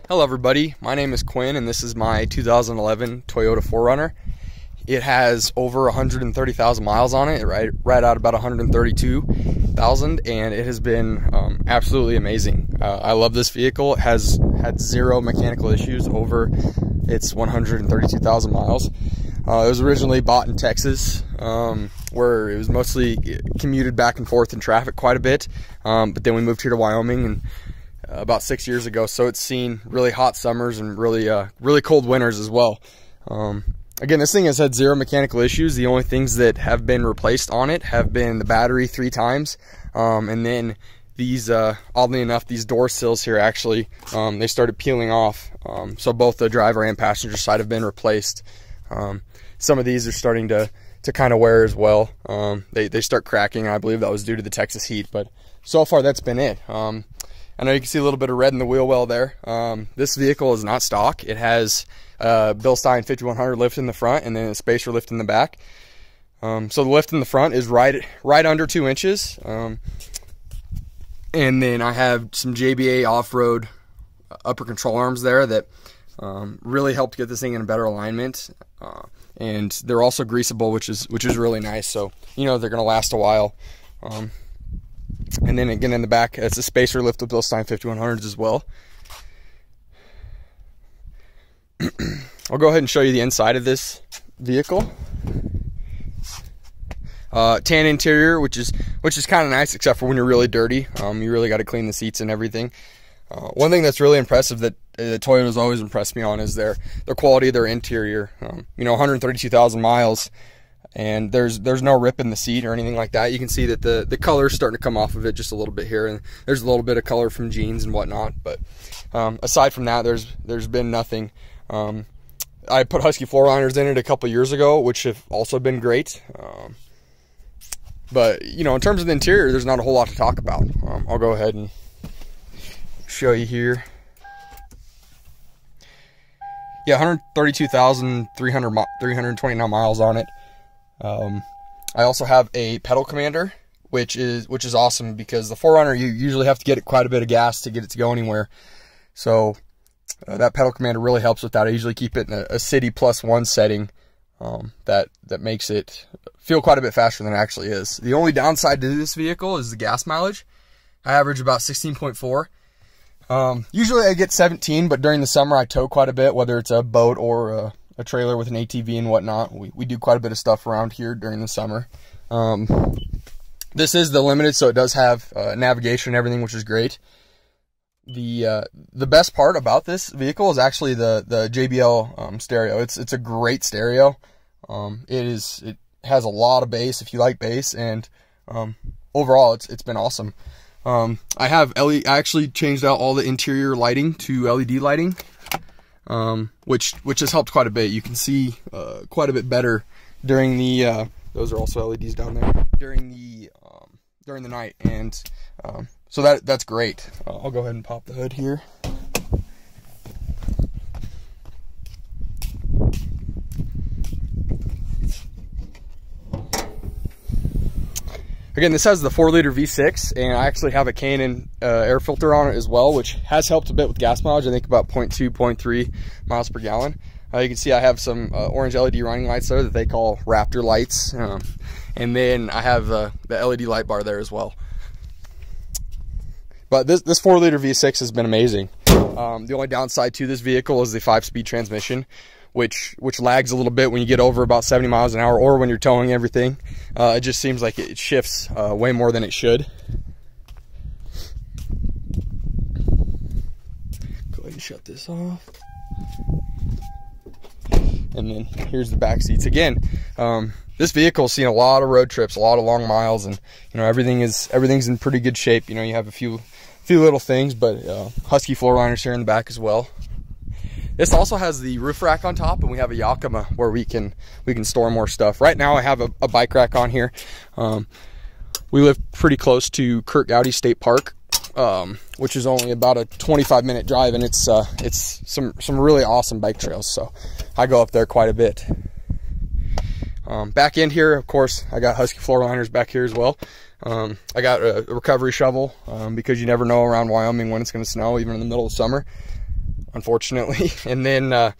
Hello everybody, my name is Quinn and this is my 2011 Toyota 4Runner. It has over 130,000 miles on it, right out about 132,000, and it has been absolutely amazing. I love this vehicle. It has had zero mechanical issues over its 132,000 miles. It was originally bought in Texas, where it was mostly commuted back and forth in traffic quite a bit, but then we moved here to Wyoming and about 6 years ago, so it's seen really hot summers and really cold winters as well. Again, this thing has had zero mechanical issues. The only things that have been replaced on it have been the battery 3 times, and then these, oddly enough, these door sills here actually, they started peeling off, so both the driver and passenger side have been replaced. Some of these are starting to kind of wear as well. They start cracking. I believe that was due to the Texas heat, but so far that's been it. I know you can see a little bit of red in the wheel well there. This vehicle is not stock. It has Bilstein 5100 lift in the front and then a spacer lift in the back. So the lift in the front is right under 2 inches. And then I have some JBA off-road upper control arms there that really helped get this thing in a better alignment. And they're also greasable, which is really nice. So you know they're going to last a while. And then again in the back, it's a spacer lift with Bilstein 5100s as well. I'll go ahead and show you the inside of this vehicle. Tan interior, which is kind of nice, except for when you're really dirty. You really got to clean the seats and everything. One thing that's really impressive that Toyota's always impressed me on is their quality of their interior. You know, 132,000 miles. And there's no rip in the seat or anything like that. You can see that the color is starting to come off of it just a little bit here, and there's a little bit of color from jeans and whatnot. But aside from that, there's been nothing. I put Husky floor liners in it a couple years ago, which have also been great. But you know, in terms of the interior, there's not a whole lot to talk about. I'll go ahead and show you here. Yeah, 132,329 miles on it. I also have a pedal commander, which is awesome because the 4Runner, you usually have to get it quite a bit of gas to get it to go anywhere. So that pedal commander really helps with that. I usually keep it in a city +1 setting. That makes it feel quite a bit faster than it actually is. The only downside to this vehicle is the gas mileage. I average about 16.4. Usually I get 17, but during the summer I tow quite a bit, whether it's a boat or a trailer with an ATV and whatnot. We do quite a bit of stuff around here during the summer. This is the Limited, so it does have navigation and everything, which is great. The best part about this vehicle is actually the JBL stereo. It's a great stereo. It has a lot of bass if you like bass, and overall it's been awesome. I actually changed out all the interior lighting to LED lighting. Which has helped quite a bit. You can see quite a bit better during the those are also LEDs down there during the night, and so that's great. I'll go ahead and pop the hood here. Again, this has the 4-liter V6, and I actually have a K&N air filter on it as well, which has helped a bit with gas mileage. I think about 0.2, 0.3 miles per gallon. You can see I have some orange LED running lights there that they call Raptor lights, and then I have the LED light bar there as well. But this 4-liter V6 has been amazing. The only downside to this vehicle is the 5-speed transmission, which lags a little bit when you get over about 70 miles an hour or when you're towing everything. It just seems like it shifts way more than it should. Go ahead and shut this off. And then here's the back seats. Again, this vehicle's seen a lot of road trips, a lot of long miles, and you know everything's in pretty good shape. You know, you have a few little things, but Husky floor liners here in the back as well. This also has the roof rack on top, and we have a Yakima where we can store more stuff. Right now I have a bike rack on here. We live pretty close to Kurt Gowdy State Park, which is only about a 25-minute drive, and it's some really awesome bike trails, so I go up there quite a bit. Back in here, of course, I got Husky floor liners back here as well. I got a recovery shovel because you never know around Wyoming when it's going to snow, even in the middle of summer. unfortunately. And then I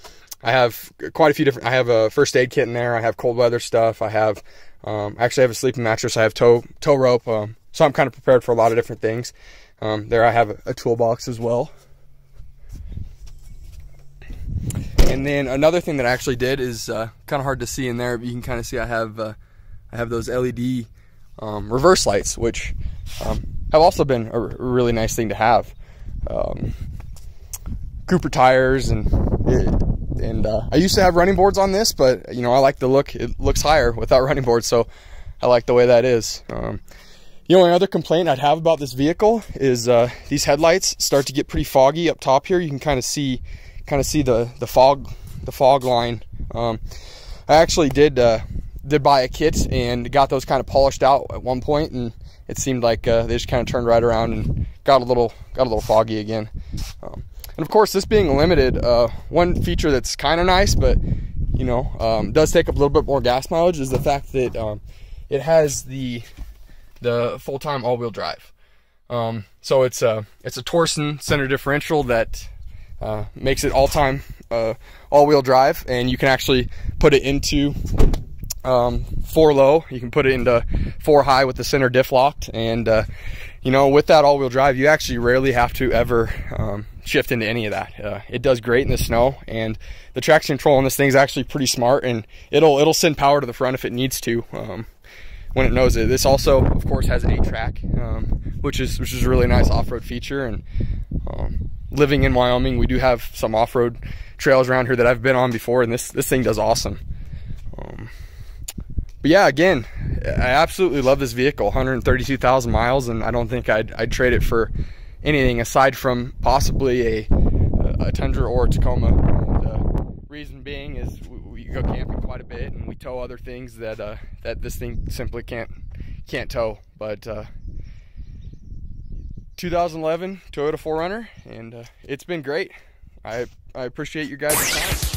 have quite a few different, I have a first aid kit in there, I have cold weather stuff, I have actually I have a sleeping mattress, I have tow rope, so I'm kind of prepared for a lot of different things. There I have a toolbox as well. And then another thing that I actually did is kind of hard to see in there, but you can kind of see I have those LED reverse lights, which have also been a really nice thing to have. Cooper tires, and I used to have running boards on this, but you know, I like the look. It looks higher without running boards, so I like the way that is. The only other complaint I'd have about this vehicle is these headlights start to get pretty foggy up top here. You can kind of see the fog line. I actually did buy a kit and got those kind of polished out at one point, and it seemed like they just kind of turned right around and got a little foggy again. And of course, this being limited, one feature that's kind of nice, but you know, does take up a little bit more gas mileage, is the fact that it has the full-time all-wheel drive. So it's a Torsen center differential that makes it all-time all-wheel drive, and you can actually put it into 4 low, you can put it into 4 high with the center diff locked, and you know, with that all-wheel drive, you actually rarely have to ever shift into any of that. It does great in the snow, and the traction control on this thing is actually pretty smart, and it'll send power to the front if it needs to when it knows it. This also, of course, has 8-track, which is a really nice off-road feature. And living in Wyoming, we do have some off-road trails around here that I've been on before, and this thing does awesome. But yeah, again, I absolutely love this vehicle. 132,000 miles, and I don't think I'd trade it for anything aside from possibly a Tundra or a Tacoma. And, reason being is we go camping quite a bit, and we tow other things that that this thing simply can't tow. But 2011 Toyota 4Runner, and it's been great. I appreciate your guys' time.